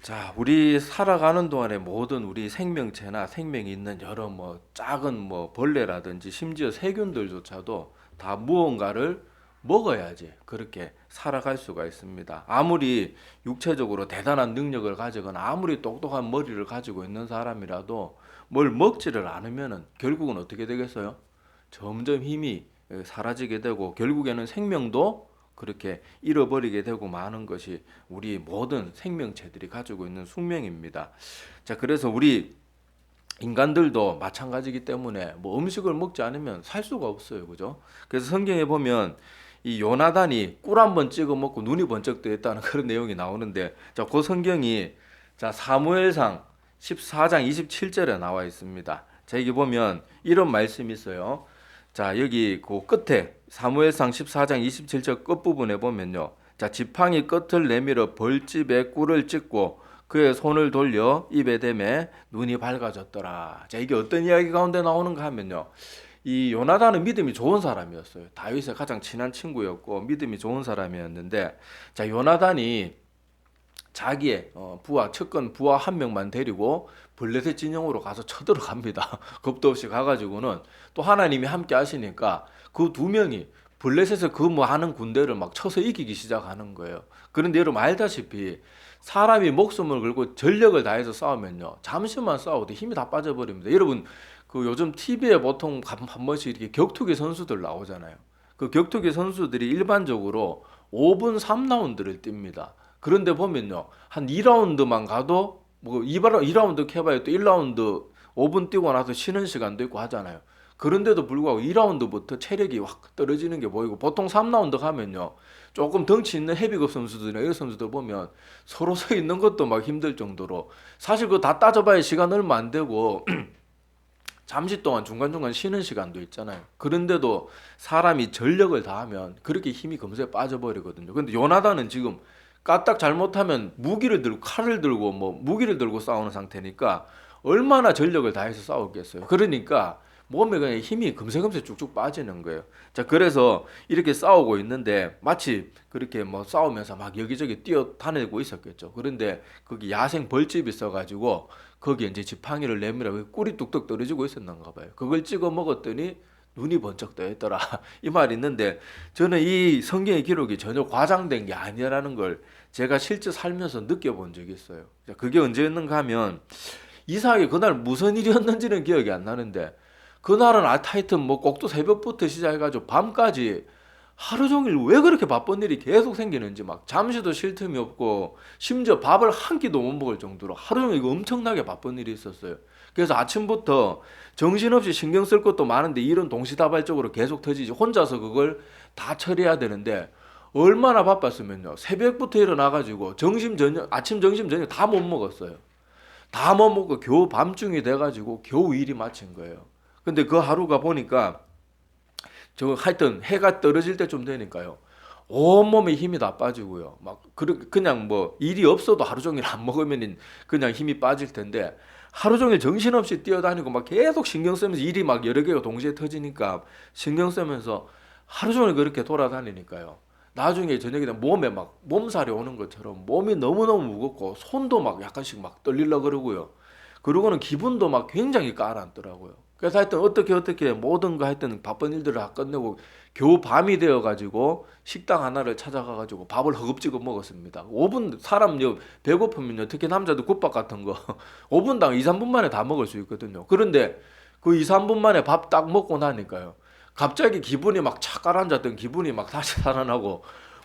자, 우리 살아가는 동안에 모든 우리 생명체나 생명이 있는 여러 작은 벌레라든지 심지어 세균들조차도 다 무언가를 먹어야지 그렇게 살아갈 수가 있습니다. 아무리 육체적으로 대단한 능력을 가지거나 아무리 똑똑한 머리를 가지고 있는 사람이라도 뭘 먹지를 않으면은 결국은 어떻게 되겠어요? 점점 힘이 사라지게 되고 결국에는 생명도 그렇게 잃어버리게 되고 마는 것이 우리 모든 생명체들이 가지고 있는 숙명입니다. 자, 그래서 우리 인간들도 마찬가지이기 때문에 음식을 먹지 않으면 살 수가 없어요. 그죠? 그래서 성경에 보면 이 요나단이 꿀 한 번 찍어 먹고 눈이 번쩍 뜨였다는 그런 내용이 나오는데, 자, 그 성경이 자, 사무엘상 14장 27절에 나와 있습니다. 자, 여기 보면 이런 말씀이 있어요. 자, 여기 그 끝에 사무엘상 14장 27절 끝부분에 보면요. 자, 지팡이 끝을 내밀어 벌집에 꿀을 찍고 그의 손을 돌려 입에 대매 눈이 밝아졌더라. 자, 이게 어떤 이야기 가운데 나오는가 하면요. 이 요나단은 믿음이 좋은 사람이었어요. 다윗의 가장 친한 친구였고 믿음이 좋은 사람이었는데, 자, 요나단이 자기의 부하 측근 부하 한 명만 데리고 블레셋 진영으로 가서 쳐들어갑니다. 겁도 없이 가가지고는 또 하나님이 함께 하시니까 그 두 명이 블레셋의 그 하는 군대를 막 쳐서 이기기 시작하는 거예요. 그런데 여러분 알다시피 사람이 목숨을 걸고 전력을 다해서 싸우면요, 잠시만 싸워도 힘이 다 빠져버립니다. 여러분 그 요즘 TV에 보통 한 번씩 이렇게 격투기 선수들 나오잖아요. 그 격투기 선수들이 일반적으로 5분 3라운드를 띱니다. 그런데 보면요, 한 2라운드만 가도 2라운드 캐봐야 또 1라운드 5분 뛰고 나서 쉬는 시간도 있고 하잖아요. 그런데도 불구하고 2라운드부터 체력이 확 떨어지는 게 보이고, 보통 3라운드 가면요, 조금 덩치 있는 헤비급 선수들이나 이런 선수들 보면 서로 서 있는 것도 막 힘들 정도로, 사실 그거 다 따져봐야 시간 얼마 안 되고 잠시 동안 중간중간 쉬는 시간도 있잖아요. 그런데도 사람이 전력을 다하면 그렇게 힘이 금세 빠져버리거든요. 근데 요나단은 지금 까딱 잘못하면 무기를 들고 칼을 들고 무기를 들고 싸우는 상태니까 얼마나 전력을 다해서 싸우겠어요. 그러니까 몸에 그냥 힘이 금세금세 쭉쭉 빠지는 거예요. 자, 그래서 이렇게 싸우고 있는데 마치 그렇게 싸우면서 막 여기저기 뛰어다니고 있었겠죠. 그런데 거기 야생 벌집이 있어가지고 거기에 이제 지팡이를 내밀어 꿀이 뚝뚝 떨어지고 있었는가 봐요. 그걸 찍어 먹었더니 눈이 번쩍 떠있더라. 이 말이 있는데, 저는 이 성경의 기록이 전혀 과장된 게 아니라는 걸 제가 실제 살면서 느껴본 적이 있어요. 자, 그게 언제였는가 하면 이상하게 그날 무슨 일이었는지는 기억이 안 나는데, 그날은 하여튼 꼭두 새벽부터 시작해가지고 밤까지 하루 종일 왜 그렇게 바쁜 일이 계속 생기는지 막 잠시도 쉴 틈이 없고 심지어 밥을 한 끼도 못 먹을 정도로 하루 종일 이거 엄청나게 바쁜 일이 있었어요. 그래서 아침부터 정신없이 신경 쓸 것도 많은데 일은 동시다발적으로 계속 터지지, 혼자서 그걸 다 처리해야 되는데 얼마나 바빴으면요, 새벽부터 일어나가지고 점심 저녁 아침 점심 저녁 다 못 먹었어요. 다 못 먹고 겨우 밤중이 돼가지고 겨우 일이 마친 거예요. 근데 그 하루가 보니까 저 하여튼 해가 떨어질 때쯤 되니까요, 온몸에 힘이 다 빠지고요. 막 그냥 일이 없어도 하루 종일 안 먹으면 그냥 힘이 빠질 텐데 하루 종일 정신없이 뛰어다니고 막 계속 신경 쓰면서 일이 막 여러 개가 동시에 터지니까 신경 쓰면서 하루 종일 그렇게 돌아다니니까요. 나중에 저녁에 되면 몸에 막 몸살이 오는 것처럼 몸이 너무너무 무겁고 손도 막 약간씩 막 떨리려 그러고요. 그러고는 기분도 막 굉장히 가라앉더라고요. 그래서 하여튼 어떻게 모든 거 하여튼 바쁜 일들을 다 끝내고 겨우 밤이 되어가지고 식당 하나를 찾아가가지고 밥을 허겁지겁 먹었습니다. 5분, 사람요, 배고프면요, 특히 남자들 국밥 같은 거 5분당 2, 3분 만에 다 먹을 수 있거든요. 그런데 그 2, 3분 만에 밥 딱 먹고 나니까요, 갑자기 기분이 막 착 가라앉았던 기분이 막 다시 살아나고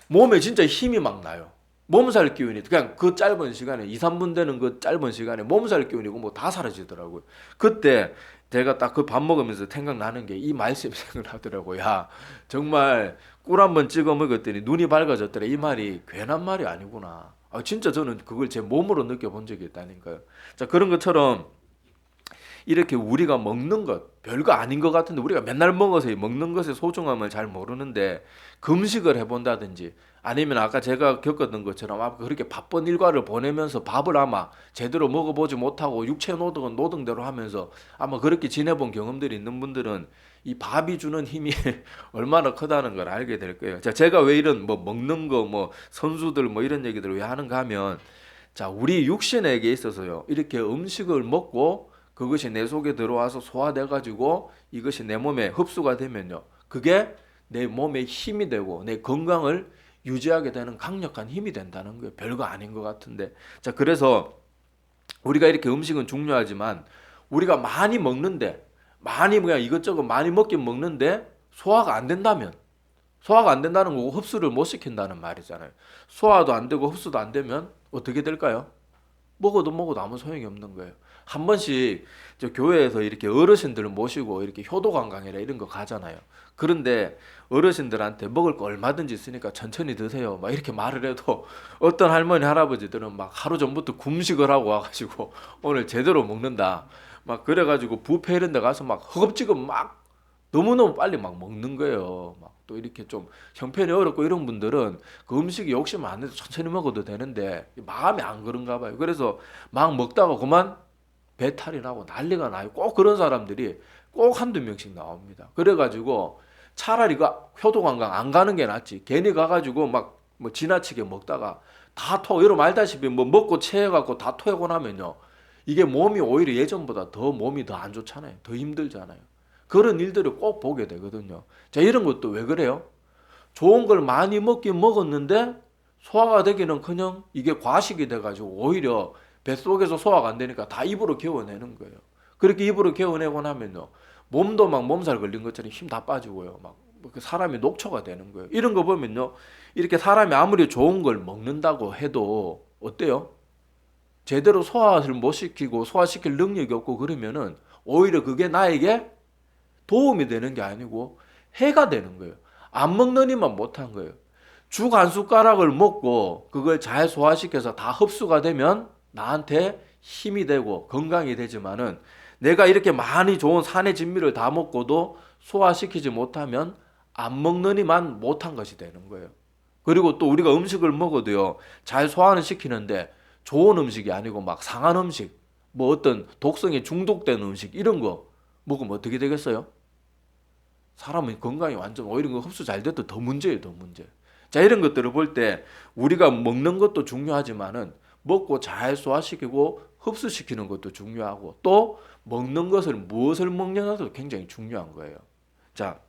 몸에 진짜 힘이 막 나요. 몸살 기운이 그냥 그 짧은 시간에 2, 3분 되는 그 짧은 시간에 몸살 기운이고 다 사라지더라고요. 그때 제가 딱 그 밥 먹으면서 생각나는 게 이 말씀이 생각나더라고요. 야, 정말 꿀 한 번 찍어 먹었더니 눈이 밝아졌더라. 이 말이 괜한 말이 아니구나. 진짜 저는 그걸 제 몸으로 느껴본 적이 있다니까요. 자, 그런 것처럼 이렇게 우리가 먹는 것 별거 아닌 것 같은데 우리가 맨날 먹어서 먹는 것의 소중함을 잘 모르는데 금식을 해본다든지 아니면 아까 제가 겪었던 것처럼 그렇게 바쁜 일과를 보내면서 밥을 아마 제대로 먹어보지 못하고 육체 노동은 노동대로 하면서 아마 그렇게 지내본 경험들이 있는 분들은 이 밥이 주는 힘이 얼마나 크다는 걸 알게 될 거예요. 자, 제가 왜 이런 먹는 거 선수들 이런 얘기들을 왜 하는가 하면, 자, 우리 육신에게 있어서요. 이렇게 음식을 먹고 그것이 내 속에 들어와서 소화돼 가지고 이것이 내 몸에 흡수가 되면요. 그게 내 몸에 힘이 되고 내 건강을 유지하게 되는 강력한 힘이 된다는 거예요. 별거 아닌 것 같은데. 자, 그래서 우리가 이렇게 음식은 중요하지만 우리가 많이 먹는데 많이 그냥 이것저것 많이 먹긴 먹는데 소화가 안 된다면 소화가 안 된다는 거고 흡수를 못 시킨다는 말이잖아요. 소화도 안 되고 흡수도 안 되면 어떻게 될까요? 먹어도 아무 소용이 없는 거예요. 한 번씩 저 교회에서 이렇게 어르신들을 모시고 이렇게 효도 관광이라 이런 거 가잖아요. 그런데 어르신들한테 먹을 거 얼마든지 있으니까 천천히 드세요. 막 이렇게 말을 해도 어떤 할머니 할아버지들은 막 하루 전부터 금식을 하고 와가지고 오늘 제대로 먹는다. 막 그래가지고 뷔페 이런 데 가서 막 허겁지겁 막 너무너무 빨리 막 먹는 거예요. 막 또 이렇게 좀 형편이 어렵고 이런 분들은 그 음식이 욕심 안 내도 천천히 먹어도 되는데 마음이 안 그런가 봐요. 그래서 막 먹다가 그만 배탈이 나고 난리가 나요. 꼭 그런 사람들이 꼭 한두 명씩 나옵니다. 그래가지고 차라리 그 효도관광 안 가는 게 낫지. 괜히 가가지고 막 뭐 지나치게 먹다가 다 토, 여러분 알다시피 뭐 먹고 체해갖고 다 토하고 나면요. 이게 몸이 오히려 예전보다 더 몸이 더 안 좋잖아요. 더 힘들잖아요. 그런 일들을 꼭 보게 되거든요. 자, 이런 것도 왜 그래요? 좋은 걸 많이 먹긴 먹었는데 소화가 되기는커녕 이게 과식이 돼가지고 오히려 뱃속에서 소화가 안 되니까 다 입으로 개워내는 거예요. 그렇게 입으로 개워내고 나면요. 몸도 막 몸살 걸린 것처럼 힘 다 빠지고요. 막 사람이 녹초가 되는 거예요. 이런 거 보면요. 이렇게 사람이 아무리 좋은 걸 먹는다고 해도 어때요? 제대로 소화를 못 시키고 소화시킬 능력이 없고 그러면은 오히려 그게 나에게 도움이 되는 게 아니고 해가 되는 거예요. 안 먹는 이만 못한 거예요. 죽 한 숟가락을 먹고 그걸 잘 소화시켜서 다 흡수가 되면 나한테 힘이 되고 건강이 되지만은 내가 이렇게 많이 좋은 산의 진미를 다 먹고도 소화시키지 못하면 안 먹는 이만 못한 것이 되는 거예요. 그리고 또 우리가 음식을 먹어도요, 잘 소화는 시키는데 좋은 음식이 아니고 막 상한 음식, 뭐 어떤 독성에 중독된 음식 이런 거 먹으면 어떻게 되겠어요? 사람의 건강이 완전 오히려 그 흡수 잘 돼도 더 문제예요, 더 문제. 자, 이런 것들을 볼 때 우리가 먹는 것도 중요하지만은 먹고 잘 소화시키고 흡수시키는 것도 중요하고 또 먹는 것을 무엇을 먹느냐도 굉장히 중요한 거예요. 자,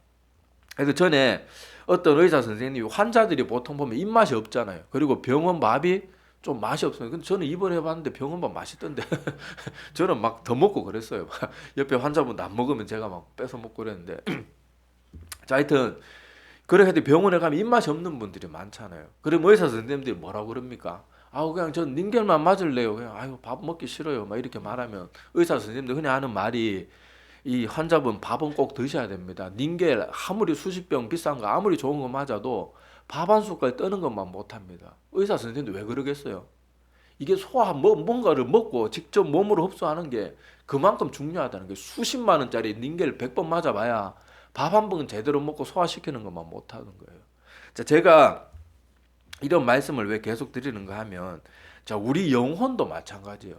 그래서 전에 어떤 의사 선생님이 환자들이 보통 보면 입맛이 없잖아요. 그리고 병원 밥이 좀 맛이 없어요. 근데 저는 입원해 봤는데 병원 밥 맛있던데. 저는 막 더 먹고 그랬어요. 옆에 환자분도 안 먹으면 제가 막 뺏어 먹고 그랬는데. 자, 하여튼 그렇게 해도 병원에 가면 입맛이 없는 분들이 많잖아요. 그럼 의사 선생님들이 뭐라고 그럽니까? 아우 그냥 전 닌겔만 맞을래요. 그냥 아유 밥 먹기 싫어요. 막 이렇게 말하면 의사 선생님들 흔히 하는 말이 이 환자분 밥은 꼭 드셔야 됩니다. 닌겔 아무리 수십 병 비싼 거 아무리 좋은 거 맞아도 밥 한 숟갈 떠는 것만 못합니다. 의사 선생님들 왜 그러겠어요? 이게 뭔가를 먹고 직접 몸으로 흡수하는 게 그만큼 중요하다는 게 수십만 원짜리 닌겔 100번 맞아봐야 밥 한 번 제대로 먹고 소화시키는 것만 못하는 거예요. 자, 제가 이런 말씀을 왜 계속 드리는가 하면 자, 우리 영혼도 마찬가지예요.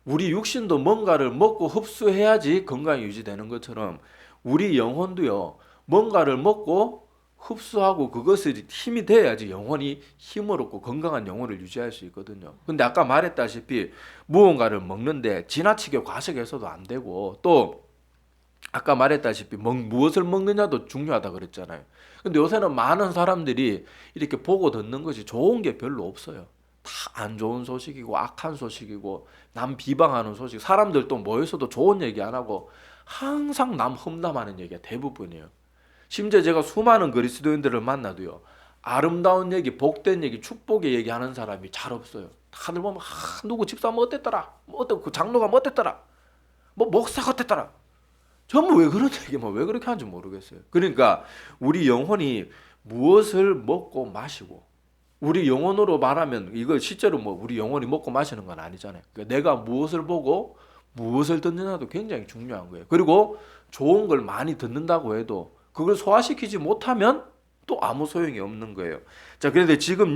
우리 육신도 뭔가를 먹고 흡수해야지 건강이 유지되는 것처럼 우리 영혼도요. 뭔가를 먹고 흡수하고 그것을 힘이 돼야지 영혼이 힘을 얻고 건강한 영혼을 유지할 수 있거든요. 근데 아까 말했다시피 무언가를 먹는데 지나치게 과식해서도 안 되고 또 아까 말했다시피 무엇을 먹느냐도 중요하다 그랬잖아요. 근데 요새는 많은 사람들이 이렇게 보고 듣는 것이 좋은 게 별로 없어요. 다 안 좋은 소식이고 악한 소식이고 남 비방하는 소식. 사람들 또 모여서도 좋은 얘기 안 하고 항상 남 험담하는 얘기가 대부분이에요. 심지어 제가 수많은 그리스도인들을 만나도요. 아름다운 얘기, 복된 얘기, 축복의 얘기하는 사람이 잘 없어요. 다들 보면 누구 집사 뭐 어땠더라, 뭐 어떤 그 장로가 뭐 어땠더라, 뭐 목사가 어땠더라. 전부 왜 그런 얘기만 왜 그렇게 하는지 모르겠어요. 그러니까 우리 영혼이 무엇을 먹고 마시고 우리 영혼으로 말하면 이거 실제로 뭐 우리 영혼이 먹고 마시는 건 아니잖아요. 그러니까 내가 무엇을 보고 무엇을 듣느냐도 굉장히 중요한 거예요. 그리고 좋은 걸 많이 듣는다고 해도 그걸 소화시키지 못하면 또 아무 소용이 없는 거예요. 자, 그런데 지금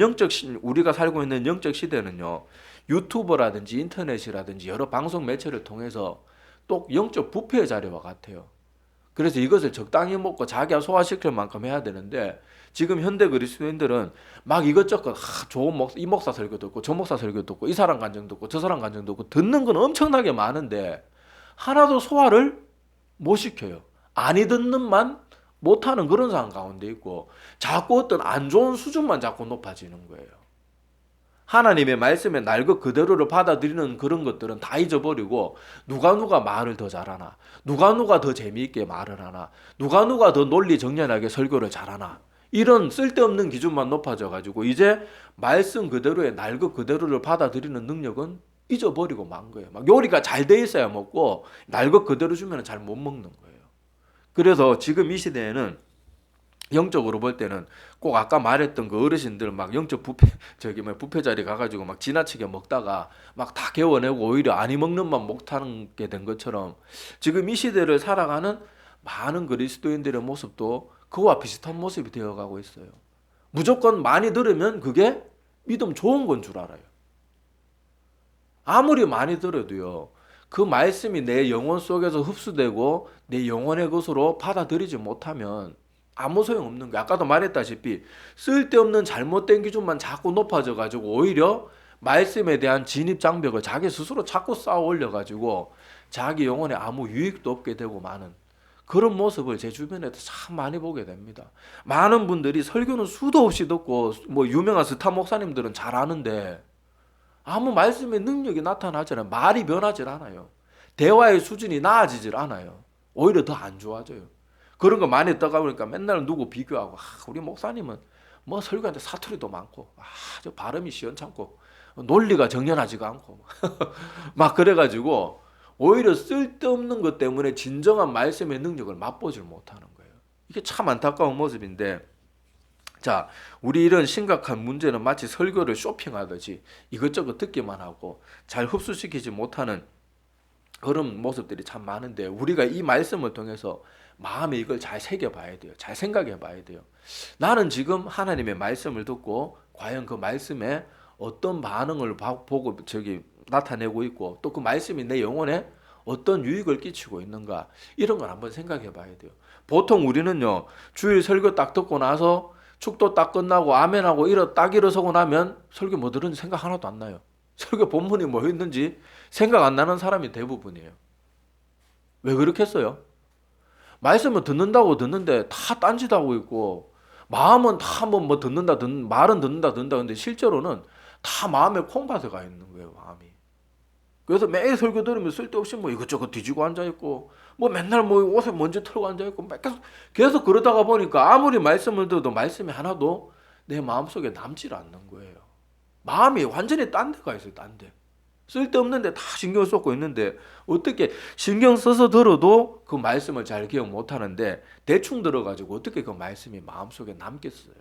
우리가 살고 있는 영적 시대는요. 유튜버라든지 인터넷이라든지 여러 방송 매체를 통해서 또 영적 부패의 자리와 같아요. 그래서 이것을 적당히 먹고 자기가 소화시킬 만큼 해야 되는데 지금 현대 그리스도인들은 막 이것저것 좋은 목사, 이 목사 설교 듣고 저 목사 설교 듣고 이 사람 간증 듣고 저 사람 간증 듣고 듣는 건 엄청나게 많은데 하나도 소화를 못 시켜요. 아니 듣는만 못하는 그런 상황 가운데 있고 자꾸 어떤 안 좋은 수준만 자꾸 높아지는 거예요. 하나님의 말씀에 날 것 그대로를 받아들이는 그런 것들은 다 잊어버리고 누가 말을 더 잘하나, 누가 더 재미있게 말을 하나, 누가 더 논리 정연하게 설교를 잘하나, 이런 쓸데없는 기준만 높아져 가지고 이제 말씀 그대로의 날 것 그대로를 받아들이는 능력은 잊어버리고 만 거예요. 막 요리가 잘 돼 있어야 먹고 날 것 그대로 주면 잘 못 먹는 거예요. 그래서 지금 이 시대에는 영적으로 볼 때는 꼭 아까 말했던 그 어르신들 막 영적 뷔페 자리 가가지고 막 지나치게 먹다가 막 다 개워내고 오히려 아니 먹는 만 못하게 된 것처럼 지금 이 시대를 살아가는 많은 그리스도인들의 모습도 그와 비슷한 모습이 되어가고 있어요. 무조건 많이 들으면 그게 믿음 좋은 건 줄 알아요. 아무리 많이 들어도요. 그 말씀이 내 영혼 속에서 흡수되고 내 영혼의 것으로 받아들이지 못하면 아무 소용 없는 거야. 아까도 말했다시피 쓸데없는 잘못된 기준만 자꾸 높아져 가지고 오히려 말씀에 대한 진입 장벽을 자기 스스로 자꾸 쌓아 올려 가지고 자기 영혼에 아무 유익도 없게 되고 마는 그런 모습을 제 주변에도 참 많이 보게 됩니다. 많은 분들이 설교는 수도 없이 듣고 뭐 유명한 스타 목사님들은 잘 아는데 아무 말씀의 능력이 나타나지 않아요. 말이 변하질 않아요. 대화의 수준이 나아지질 않아요. 오히려 더 안 좋아져요. 그런 거 많이 떠가보니까 맨날 누구 비교하고 우리 목사님은 뭐 설교하는데 사투리도 많고 저 발음이 시원찮고 논리가 정연하지가 않고 막 그래가지고 오히려 쓸데없는 것 때문에 진정한 말씀의 능력을 맛보질 못하는 거예요. 이게 참 안타까운 모습인데 자, 우리 이런 심각한 문제는 마치 설교를 쇼핑하듯이 이것저것 듣기만 하고 잘 흡수시키지 못하는 그런 모습들이 참 많은데 우리가 이 말씀을 통해서 마음에 이걸 잘 새겨봐야 돼요. 잘 생각해봐야 돼요. 나는 지금 하나님의 말씀을 듣고 과연 그 말씀에 어떤 반응을 보고 나타내고 있고 또 그 말씀이 내 영혼에 어떤 유익을 끼치고 있는가 이런 걸 한번 생각해봐야 돼요. 보통 우리는요 주일 설교 딱 듣고 나서 축도 딱 끝나고 아멘하고 딱 일어서고 나면 설교 뭐 들은지 생각 하나도 안 나요. 설교 본문이 뭐였는지 생각 안 나는 사람이 대부분이에요. 왜 그렇겠어요? 말씀을 듣는다고 듣는데 다 딴짓하고 있고 마음은 다 뭐 듣는다 말은 듣는다 근데 실제로는 다 마음에 콩밭에 가 있는 거예요. 마음이. 그래서 매일 설교 들으면 쓸데없이 뭐 이것저것 뒤지고 앉아있고 뭐 맨날 뭐 옷에 먼지 털고 앉아있고 계속 그러다가 보니까 아무리 말씀을 들어도 말씀이 하나도 내 마음속에 남질 않는 거예요. 마음이 완전히 딴 데 가 있어요. 딴 데. 쓸데없는데 다 신경 쏟고 있는데 어떻게 신경 써서 들어도 그 말씀을 잘 기억 못하는데 대충 들어가지고 어떻게 그 말씀이 마음속에 남겠어요.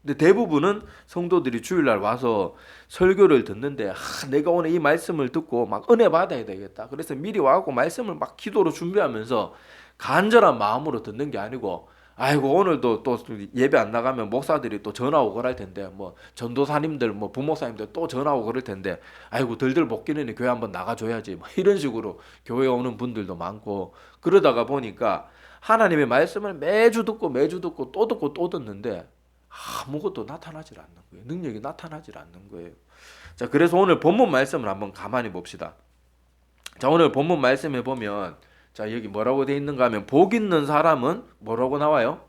근데 대부분은 성도들이 주일날 와서 설교를 듣는데 내가 오늘 이 말씀을 듣고 막 은혜 받아야 되겠다. 그래서 미리 와갖고 말씀을 막 기도로 준비하면서 간절한 마음으로 듣는 게 아니고 아이고 오늘도 또 예배 안 나가면 목사들이 또 전화 오고 그럴 텐데 뭐 전도사님들 뭐 부목사님들 또 전화 오고 그럴 텐데 아이고 덜덜 먹기는 교회 한번 나가줘야지 뭐 이런 식으로 교회 오는 분들도 많고 그러다가 보니까 하나님의 말씀을 매주 듣고 또 듣고 또 듣는데 아무것도 나타나질 않는 거예요. 능력이 나타나질 않는 거예요. 자, 그래서 오늘 본문 말씀을 한번 가만히 봅시다. 자, 오늘 본문 말씀에 보면 자, 여기 뭐라고 돼 있는가 하면 복 있는 사람은 뭐라고 나와요?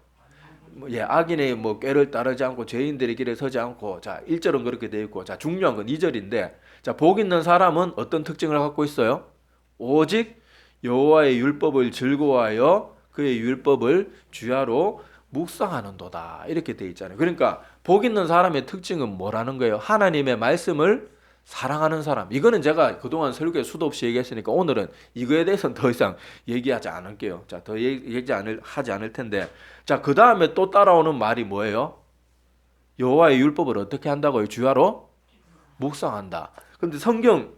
악인의 꾀를 따르지 않고 죄인들의 길에 서지 않고 자, 1절은 그렇게 돼 있고 자, 중요한 건 2절인데 자, 복 있는 사람은 어떤 특징을 갖고 있어요? 오직 여호와의 율법을 즐거워하여 그의 율법을 주야로 묵상하는도다. 이렇게 돼 있잖아요. 그러니까 복 있는 사람의 특징은 뭐라는 거예요? 하나님의 말씀을 사랑하는 사람. 이거는 제가 그동안 설교에 수도 없이 얘기했으니까 오늘은 이거에 대해서는 더 이상 얘기하지 않을게요. 자, 더 하지 않을 텐데. 자, 그 다음에 또 따라오는 말이 뭐예요? 여호와의 율법을 어떻게 한다고요? 주야로 묵상한다. 근데 성경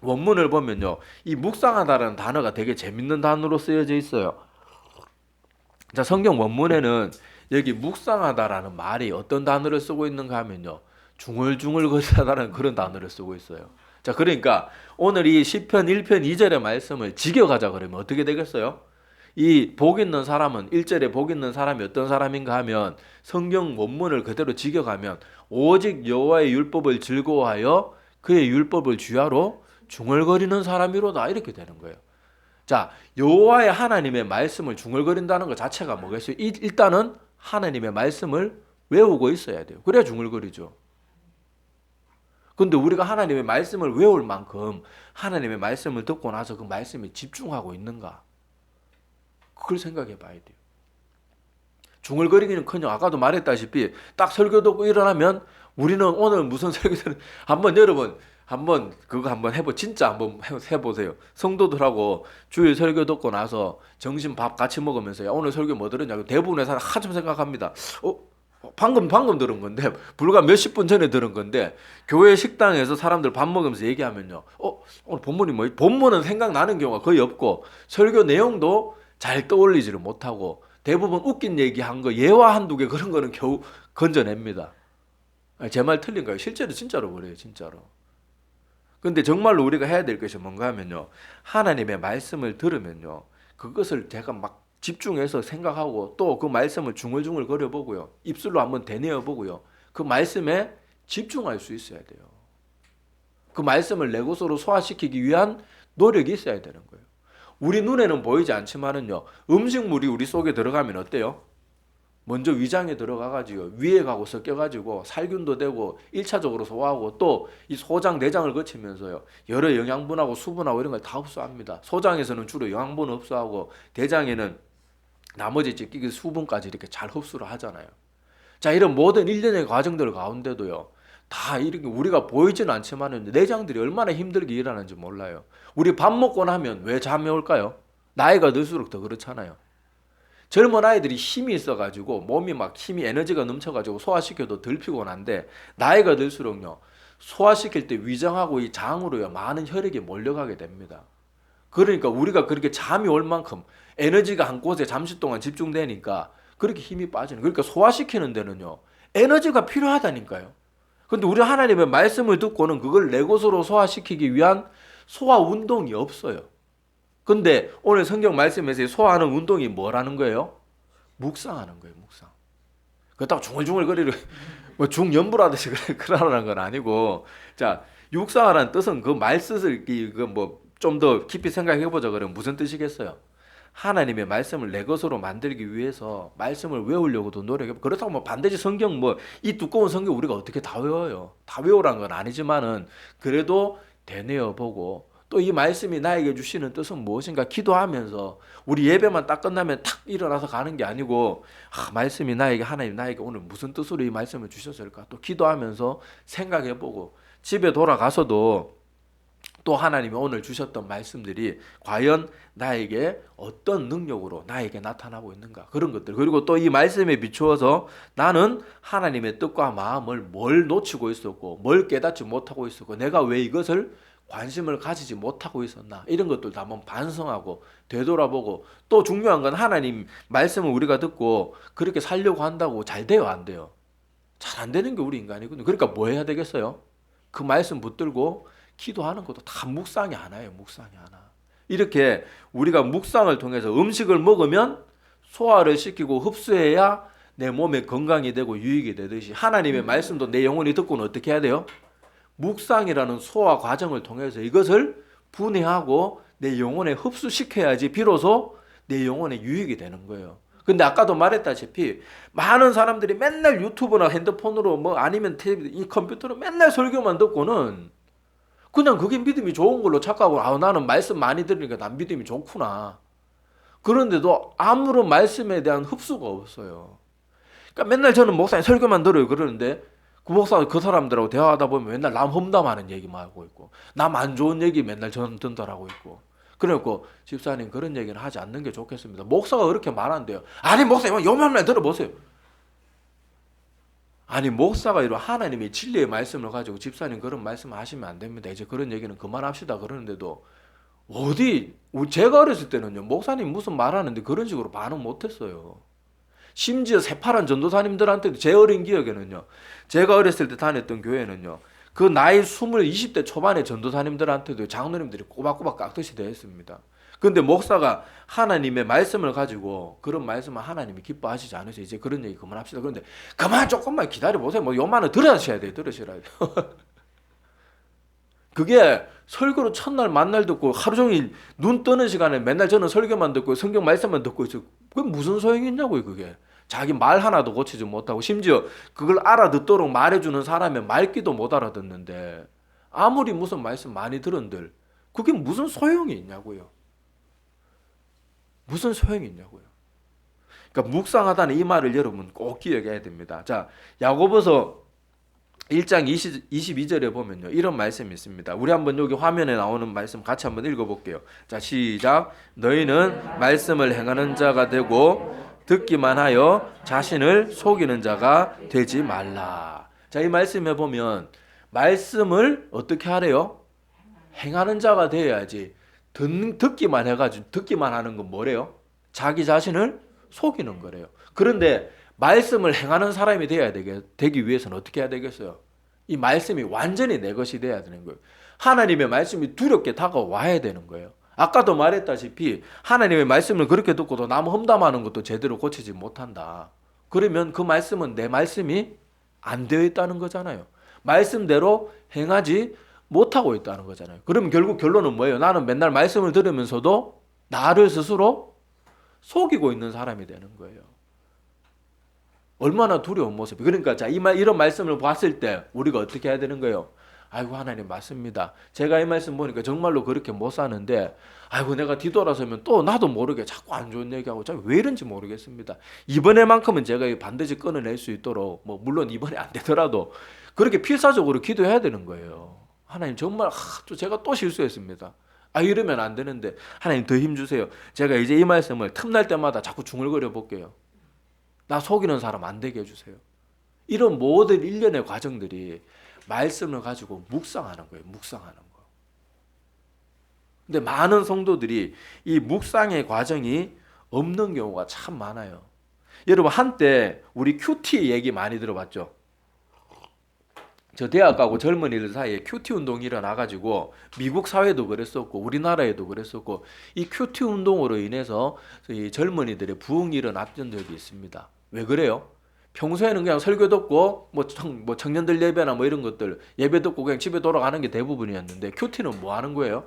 원문을 보면요. 이 묵상하다라는 단어가 되게 재밌는 단어로 쓰여져 있어요. 자, 성경 원문에는 여기 묵상하다라는 말이 어떤 단어를 쓰고 있는가 하면요. 중얼중얼 거리다라는 그런 단어를 쓰고 있어요. 자, 그러니까 오늘 이 시편 1편 2절의 말씀을 직역하자 그러면 어떻게 되겠어요? 이 복 있는 사람은 1절에 복 있는 사람이 어떤 사람인가 하면 성경 원문을 그대로 직역하면 오직 여호와의 율법을 즐거워하여 그의 율법을 주야로 중얼거리는 사람이로다 이렇게 되는 거예요. 자, 여호와의 하나님의 말씀을 중얼거린다는 것 자체가 뭐겠어요? 일단은 하나님의 말씀을 외우고 있어야 돼요. 그래야 중얼거리죠. 근데 우리가 하나님의 말씀을 외울 만큼 하나님의 말씀을 듣고 나서 그 말씀에 집중하고 있는가? 그걸 생각해 봐야 돼요. 중얼거리기는커녕 아까도 말했다시피 딱 설교 듣고 일어나면 우리는 오늘 무슨 설교를 한번 여러분 한번 그거 한번 진짜 한번 해보세요. 성도들하고 주일 설교 듣고 나서 점심 밥 같이 먹으면서 야, 오늘 설교 뭐 들었냐고 대부분의 사람 한참 생각합니다. 방금 들은 건데 불과 몇십 분 전에 들은 건데 교회 식당에서 사람들 밥 먹으면서 얘기하면요. 오늘 본문이 뭐 본문은 생각나는 경우가 거의 없고 설교 내용도 잘 떠올리지를 못하고 대부분 웃긴 얘기한 거 예화 한두 개 그런 거는 겨우 건져냅니다. 제 말 틀린가요? 실제로 진짜로 그래요. 진짜로. 근데 정말로 우리가 해야 될 것이 뭔가 하면요. 하나님의 말씀을 들으면요. 그것을 제가 막 집중해서 생각하고 또 그 말씀을 중얼중얼 거려보고요. 입술로 한번 되뇌어보고요. 그 말씀에 집중할 수 있어야 돼요. 그 말씀을 내 것으로 소화시키기 위한 노력이 있어야 되는 거예요. 우리 눈에는 보이지 않지만은요. 음식물이 우리 속에 들어가면 어때요? 먼저 위장에 들어가가지고 위에 가고 섞여가지고 살균도 되고 1차적으로 소화하고 또 이 소장, 내장을 거치면서요. 여러 영양분하고 수분하고 이런 걸 다 흡수합니다. 소장에서는 주로 영양분을 흡수하고 대장에는 나머지 찌끼기 수분까지 이렇게 잘 흡수를 하잖아요. 자, 이런 모든 일련의 과정들 가운데도요. 다 이렇게 우리가 보이지는 않지만 내장들이 얼마나 힘들게 일하는지 몰라요. 우리 밥 먹고 나면 왜 잠이 올까요? 나이가 들수록 더 그렇잖아요. 젊은 아이들이 힘이 있어가지고 몸이 막 힘이 에너지가 넘쳐가지고 소화시켜도 덜 피곤한데 나이가 들수록요. 소화시킬 때 위장하고 이 장으로요. 많은 혈액이 몰려가게 됩니다. 그러니까 우리가 그렇게 잠이 올 만큼 에너지가 한 곳에 잠시 동안 집중되니까 그렇게 힘이 빠지는. 그러니까 소화시키는 데는요. 에너지가 필요하다니까요. 근데 우리 하나님의 말씀을 듣고는 그걸 내 것으로 소화시키기 위한 소화 운동이 없어요. 근데 오늘 성경 말씀에서 소화하는 운동이 뭐라는 거예요? 묵상하는 거예요. 묵상. 그렇다고 중얼중얼거리를 뭐 중연부라듯이 그러라는 건 아니고, 자, 묵상하라는 뜻은 그 말뜻을 뭐 좀 더 깊이 생각해 보자 그러면 무슨 뜻이겠어요? 하나님의 말씀을 내 것으로 만들기 위해서 말씀을 외우려고도 노력해. 그렇다고 뭐 반드시 성경 뭐 이 두꺼운 성경 우리가 어떻게 다 외워요? 다 외우라는 건 아니지만은 그래도 되뇌어 보고 또 이 말씀이 나에게 주시는 뜻은 무엇인가 기도하면서 우리 예배만 딱 끝나면 탁 일어나서 가는 게 아니고 말씀이 하나님 나에게 오늘 무슨 뜻으로 이 말씀을 주셨을까 또 기도하면서 생각해 보고 집에 돌아가서도 또 하나님이 오늘 주셨던 말씀들이 과연 나에게 어떤 능력으로 나에게 나타나고 있는가 그런 것들 그리고 또 이 말씀에 비추어서 나는 하나님의 뜻과 마음을 뭘 놓치고 있었고 뭘 깨닫지 못하고 있었고 내가 왜 이것을 관심을 가지지 못하고 있었나 이런 것들도 한번 반성하고 되돌아보고 또 중요한 건 하나님 말씀을 우리가 듣고 그렇게 살려고 한다고 잘 돼요 안 돼요? 잘 안 되는 게 우리 인간이거든요. 그러니까 뭐 해야 되겠어요? 그 말씀 붙들고 기도하는 것도 다 묵상이 하나예요. 묵상이 하나. 이렇게 우리가 묵상을 통해서 음식을 먹으면 소화를 시키고 흡수해야 내 몸에 건강이 되고 유익이 되듯이 하나님의 말씀도 내 영혼이 듣고는 어떻게 해야 돼요? 묵상이라는 소화 과정을 통해서 이것을 분해하고 내 영혼에 흡수시켜야지 비로소 내 영혼에 유익이 되는 거예요. 근데 아까도 말했다시피 많은 사람들이 맨날 유튜브나 핸드폰으로 뭐 아니면 이 컴퓨터로 맨날 설교만 듣고는 그냥 그게 믿음이 좋은 걸로 착각하고 나는 말씀 많이 들으니까 난 믿음이 좋구나. 그런데도 아무런 말씀에 대한 흡수가 없어요. 그러니까 맨날 저는 목사님 설교만 들어요 그러는데 그 목사가 그 사람들하고 대화하다 보면 맨날 남 험담하는 얘기만 하고 있고 남 안 좋은 얘기 맨날 저는 전달하고 있고 그래갖고 집사님 그런 얘기는 하지 않는 게 좋겠습니다. 목사가 그렇게 말한대요. 아니 목사님 요만만 들어보세요. 아니 목사가 이런 하나님의 진리의 말씀을 가지고 집사님 그런 말씀 하시면 안 됩니다. 이제 그런 얘기는 그만합시다 그러는데도 어디 제가 어렸을 때는요 목사님 무슨 말하는데 그런 식으로 반응 못했어요. 심지어 새파란 전도사님들한테도 제 어린 기억에는요 제가 어렸을 때 다녔던 교회는요 그 나이 20대 초반의 전도사님들한테도 장로님들이 꼬박꼬박 깍듯이 대했습니다. 근데 목사가 하나님의 말씀을 가지고 그런 말씀을 하나님이 기뻐하시지 않으세요. 이제 그런 얘기 그만합시다. 그런데 그만 조금만 기다려 보세요. 뭐 요만은 들으셔야 돼요. 들으셔야 돼요. 그게 설교로 첫날 만날 듣고 하루 종일 눈 뜨는 시간에 맨날 저는 설교만 듣고 성경 말씀만 듣고 있어요. 그게 무슨 소용이 있냐고요. 그게. 자기 말 하나도 고치지 못하고 심지어 그걸 알아듣도록 말해주는 사람의 말귀도 못 알아듣는데 아무리 무슨 말씀 많이 들은들 그게 무슨 소용이 있냐고요. 무슨 소용이 있냐고요. 그러니까 묵상하다는 이 말을 여러분 꼭 기억해야 됩니다. 자, 야고보서 1장 22절에 보면요. 이런 말씀이 있습니다. 우리 한번 여기 화면에 나오는 말씀 같이 한번 읽어볼게요. 자, 시작. 너희는 말씀을 행하는 자가 되고 듣기만 하여 자신을 속이는 자가 되지 말라. 자, 이 말씀에 보면 말씀을 어떻게 하래요? 행하는 자가 되어야지. 듣기만 해가지고 듣기만 하는 건 뭐래요? 자기 자신을 속이는 거래요. 그런데 말씀을 행하는 사람이 되기 위해서는 어떻게 해야 되겠어요? 이 말씀이 완전히 내 것이 돼야 되는 거예요. 하나님의 말씀이 두렵게 다가와야 되는 거예요. 아까도 말했다시피 하나님의 말씀을 그렇게 듣고도 남 험담하는 것도 제대로 고치지 못한다. 그러면 그 말씀은 내 말씀이 안 되어 있다는 거잖아요. 말씀대로 행하지 못하고 있다는 거잖아요. 그러면 결국 결론은 뭐예요? 나는 맨날 말씀을 들으면서도 나를 스스로 속이고 있는 사람이 되는 거예요. 얼마나 두려운 모습이. 그러니까 자, 이런 말씀을 봤을 때 우리가 어떻게 해야 되는 거예요? 아이고 하나님 맞습니다. 제가 이 말씀 보니까 정말로 그렇게 못 사는데 아이고 내가 뒤돌아서면 또 나도 모르게 자꾸 안 좋은 얘기하고 왜 이런지 모르겠습니다. 이번에만큼은 제가 반드시 끊어낼 수 있도록 뭐 물론 이번에 안 되더라도 그렇게 필사적으로 기도해야 되는 거예요. 하나님 정말 제가 또 실수했습니다. 이러면 안 되는데 하나님 더 힘주세요. 제가 이제 이 말씀을 틈날 때마다 자꾸 중얼거려 볼게요. 나 속이는 사람 안 되게 해주세요. 이런 모든 일련의 과정들이 말씀을 가지고 묵상하는 거예요. 묵상하는 거. 근데 많은 성도들이 이 묵상의 과정이 없는 경우가 참 많아요. 여러분 한때 우리 큐티 얘기 많이 들어봤죠? 저 대학 가고 젊은이들 사이에 큐티 운동이 일어나가지고 미국 사회도 그랬었고 우리나라에도 그랬었고 이 큐티 운동으로 인해서 이 젊은이들의 부흥이 일어났던 적이 있습니다. 왜 그래요? 평소에는 그냥 설교 듣고 뭐 청년들 예배나 뭐 이런 것들 예배 듣고 그냥 집에 돌아가는 게 대부분이었는데 큐티는 뭐 하는 거예요?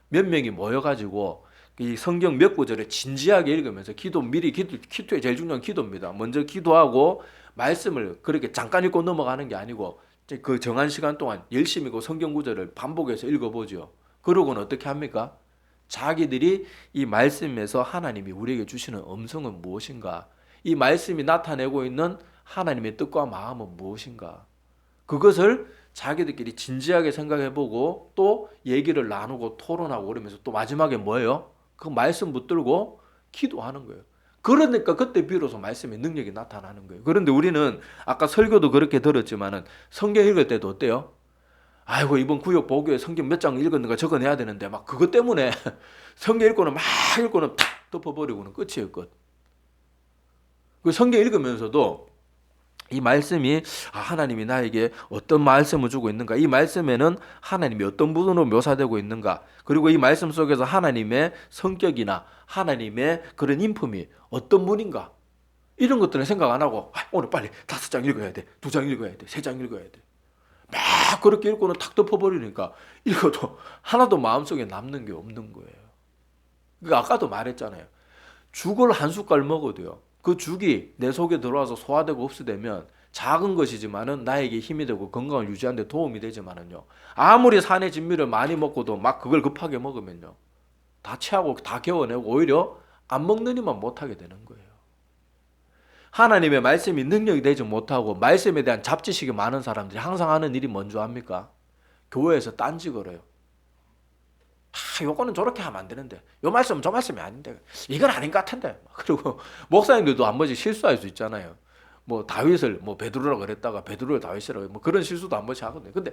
몇 명이 모여가지고 이 성경 몇 구절을 진지하게 읽으면서 큐티의 제일 중요한 기도입니다. 먼저 기도하고 말씀을 그렇게 잠깐 읽고 넘어가는 게 아니고 그 정한 시간 동안 열심히 그 성경 구절을 반복해서 읽어보죠. 그러고는 어떻게 합니까? 자기들이 이 말씀에서 하나님이 우리에게 주시는 음성은 무엇인가? 이 말씀이 나타내고 있는 하나님의 뜻과 마음은 무엇인가? 그것을 자기들끼리 진지하게 생각해보고 또 얘기를 나누고 토론하고 그러면서 또 마지막에 뭐예요? 그 말씀 붙들고 기도하는 거예요. 그러니까 그때 비로소 말씀의 능력이 나타나는 거예요. 그런데 우리는 아까 설교도 그렇게 들었지만은 성경 읽을 때도 어때요? 아이고 이번 구역 보교에 성경 몇 장 읽었는가 적어내야 되는데 막 그것 때문에 성경 읽고는 탁 덮어버리고는 끝이에요. 끝. 그 성경 읽으면서도 이 말씀이 하나님이 나에게 어떤 말씀을 주고 있는가, 이 말씀에는 하나님이 어떤 부분으로 묘사되고 있는가, 그리고 이 말씀 속에서 하나님의 성격이나 하나님의 그런 인품이 어떤 분인가, 이런 것들은 생각 안 하고 오늘 빨리 5장 읽어야 돼, 2장 읽어야 돼, 3장 읽어야 돼, 막 그렇게 읽고는 탁 덮어버리니까 읽어도 하나도 마음속에 남는 게 없는 거예요. 그러니까 아까도 말했잖아요. 죽을 한 숟갈 먹어도요, 그 죽이 내 속에 들어와서 소화되고 흡수되면 작은 것이지만은 나에게 힘이 되고 건강을 유지하는 데 도움이 되지만은요, 아무리 산의 진미를 많이 먹고도 막 그걸 급하게 먹으면요, 다 체하고 다 개워내고 오히려 안 먹는 이만 못하게 되는 거예요. 하나님의 말씀이 능력이 되지 못하고 말씀에 대한 잡지식이 많은 사람들이 항상 하는 일이 뭔지 압니까? 교회에서 딴지 걸어요. 요거는 저렇게 하면 안 되는데, 요 말씀은 저 말씀이 아닌데, 이건 아닌 것 같은데. 그리고 목사님들도 한 번씩 실수할 수 있잖아요. 뭐 다윗을 뭐 베드로라고 그랬다가 베드로를 다윗이라고 뭐 그런 실수도 한 번씩 하거든요. 근데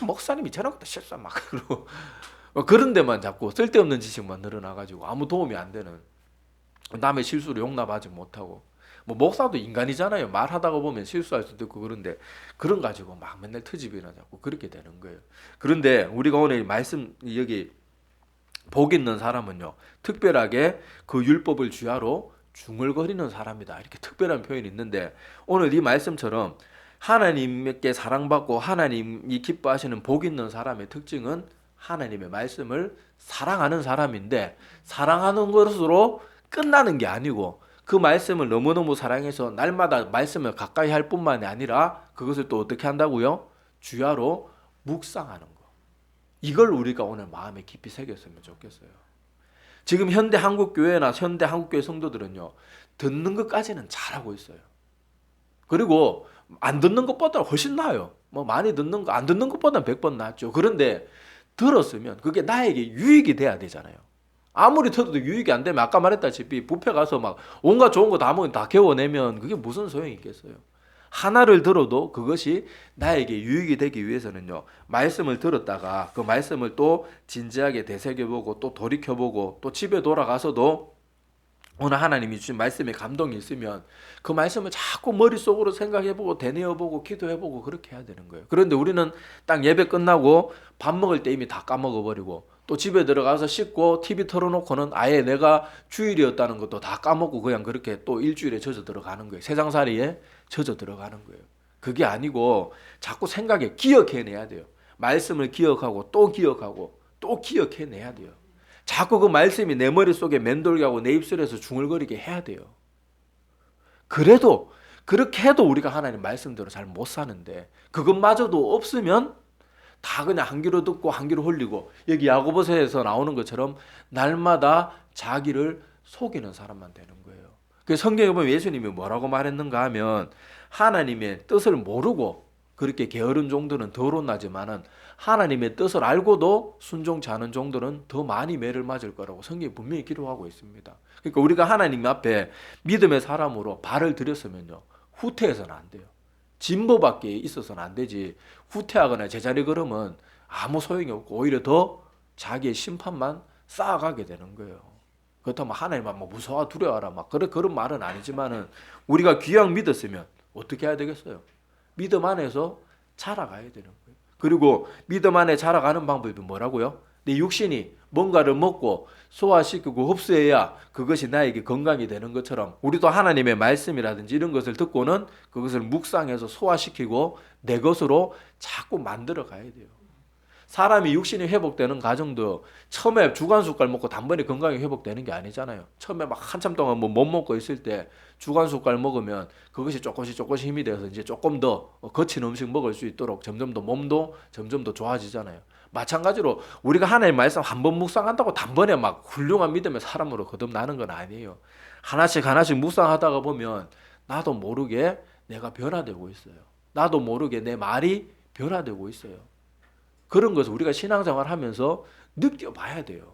목사님이 저런 것도 실수 막 그러고 그런 데만 자꾸 쓸데없는 지식만 늘어나가지고 아무 도움이 안 되는, 남의 실수를 용납하지 못하고, 뭐 목사도 인간이잖아요. 말하다가 보면 실수할 수도 있고. 그런데 그런 가지고 막 맨날 트집이나 자꾸 그렇게 되는 거예요. 그런데 우리가 오늘 말씀 여기 복 있는 사람은요, 특별하게 그 율법을 주야로 중얼거리는 사람이다. 이렇게 특별한 표현이 있는데, 오늘 이 말씀처럼 하나님께 사랑받고 하나님이 기뻐하시는 복 있는 사람의 특징은 하나님의 말씀을 사랑하는 사람인데, 사랑하는 것으로 끝나는 게 아니고 그 말씀을 너무너무 사랑해서 날마다 말씀을 가까이 할 뿐만이 아니라 그것을 또 어떻게 한다고요? 주야로 묵상하는 거. 이걸 우리가 오늘 마음에 깊이 새겼으면 좋겠어요. 지금 현대 한국교회나 현대 한국교회 성도들은요, 듣는 것까지는 잘하고 있어요. 그리고 안 듣는 것보다 훨씬 나아요. 뭐 많이 듣는 거, 안 듣는 것보다 100번 낫죠. 그런데 들었으면 그게 나에게 유익이 돼야 되잖아요. 아무리 들어도 유익이 안 되면 아까 말했다시피 뷔페 가서 막 온갖 좋은 거 다 먹으면 다 개워내면 그게 무슨 소용이 있겠어요. 하나를 들어도 그것이 나에게 유익이 되기 위해서는요, 말씀을 들었다가 그 말씀을 또 진지하게 되새겨보고 또 돌이켜보고 또 집에 돌아가서도 오늘 하나님이 주신 말씀에 감동이 있으면 그 말씀을 자꾸 머릿속으로 생각해보고 되뇌어보고 기도해보고 그렇게 해야 되는 거예요. 그런데 우리는 딱 예배 끝나고 밥 먹을 때 이미 다 까먹어버리고 또 집에 들어가서 씻고 TV 틀어놓고는 아예 내가 주일이었다는 것도 다 까먹고 그냥 그렇게 또 일주일에 젖어 들어가는 거예요. 세상살이에 젖어 들어가는 거예요. 그게 아니고 자꾸 생각에 기억해내야 돼요. 말씀을 기억하고 또 기억하고 또 기억해내야 돼요. 자꾸 그 말씀이 내 머릿속에 맴돌게 하고 내 입술에서 중얼거리게 해야 돼요. 그래도 그렇게 해도 우리가 하나님 말씀대로 잘 못 사는데, 그것마저도 없으면 다 그냥 한 귀로 듣고 한 귀로 흘리고, 여기 야고보서에서 나오는 것처럼 날마다 자기를 속이는 사람만 되는 거예요. 그래서 성경에 보면 예수님이 뭐라고 말했는가 하면, 하나님의 뜻을 모르고 그렇게 게으른 종들은 덜 혼나지만은 하나님의 뜻을 알고도 순종치 않은 종들은 더 많이 매를 맞을 거라고 성경이 분명히 기록하고 있습니다. 그러니까 우리가 하나님 앞에 믿음의 사람으로 발을 들였으면요, 후퇴해서는 안 돼요. 진보밖에 있어서는 안 되지, 후퇴하거나 제자리 걸으면 아무 소용이 없고 오히려 더 자기의 심판만 쌓아가게 되는 거예요. 그렇다면 하나님만 뭐 무서워 두려워하라 막 그런 말은 아니지만은, 우리가 귀양 믿었으면 어떻게 해야 되겠어요? 믿음 안에서 자라가야 되는 거예요. 그리고 믿음 안에 자라가는 방법이 뭐라고요? 내 육신이 뭔가를 먹고 소화시키고 흡수해야 그것이 나에게 건강이 되는 것처럼, 우리도 하나님의 말씀이라든지 이런 것을 듣고는 그것을 묵상해서 소화시키고 내 것으로 자꾸 만들어 가야 돼요. 사람이 육신이 회복되는 과정도 처음에 주간숟갈 먹고 단번에 건강이 회복되는 게 아니잖아요. 처음에 막 한참 동안 뭐 못 먹고 있을 때 주간숟갈 먹으면 그것이 조금씩 힘이 돼서 이제 조금 더 거친 음식 먹을 수 있도록 점점 더 몸도 점점 더 좋아지잖아요. 마찬가지로 우리가 하나님의 말씀 한 번 묵상한다고 단번에 막 훌륭한 믿음의 사람으로 거듭나는 건 아니에요. 하나씩 묵상하다가 보면 나도 모르게 내가 변화되고 있어요. 나도 모르게 내 말이 변화되고 있어요. 그런 것을 우리가 신앙생활 하면서 느껴봐야 돼요.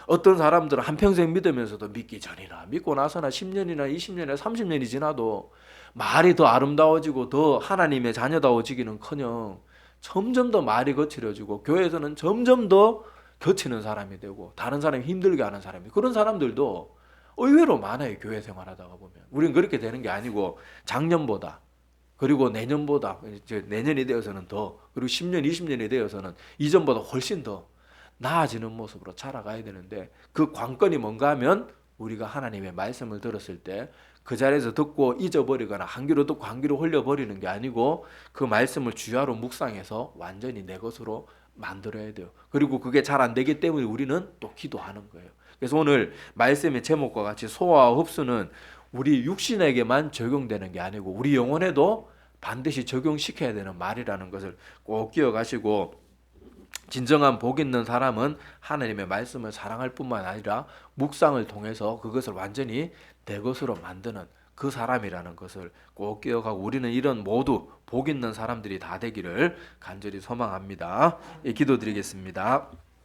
어떤 사람들은 한평생 믿으면서도 믿기 전이나 믿고 나서나 10년이나 20년이나 30년이 지나도 말이 더 아름다워지고 더 하나님의 자녀다워지기는커녕 점점 더 말이 거칠어지고 교회에서는 점점 더 겹치는 사람이 되고 다른 사람이 힘들게 하는 사람이, 그런 사람들도 의외로 많아요. 교회 생활하다가 보면. 우리는 그렇게 되는 게 아니고 작년보다, 그리고 내년보다, 이제 내년이 되어서는 더, 그리고 10년, 20년이 되어서는 이전보다 훨씬 더 나아지는 모습으로 자라가야 되는데, 그 관건이 뭔가 하면 우리가 하나님의 말씀을 들었을 때 그 자리에서 듣고 잊어버리거나 한 귀로 듣고 한 귀로 흘려버리는 게 아니고 그 말씀을 주야로 묵상해서 완전히 내 것으로 만들어야 돼요. 그리고 그게 잘 안 되기 때문에 우리는 또 기도하는 거예요. 그래서 오늘 말씀의 제목과 같이 소화와 흡수는 우리 육신에게만 적용되는 게 아니고 우리 영혼에도 반드시 적용시켜야 되는 말이라는 것을 꼭 기억하시고, 진정한 복 있는 사람은 하나님의 말씀을 사랑할 뿐만 아니라 묵상을 통해서 그것을 완전히 내 것으로 만드는 그 사람이라는 것을 꼭 기억하고, 우리는 이런 모두 복 있는 사람들이 다 되기를 간절히 소망합니다. 기도드리겠습니다.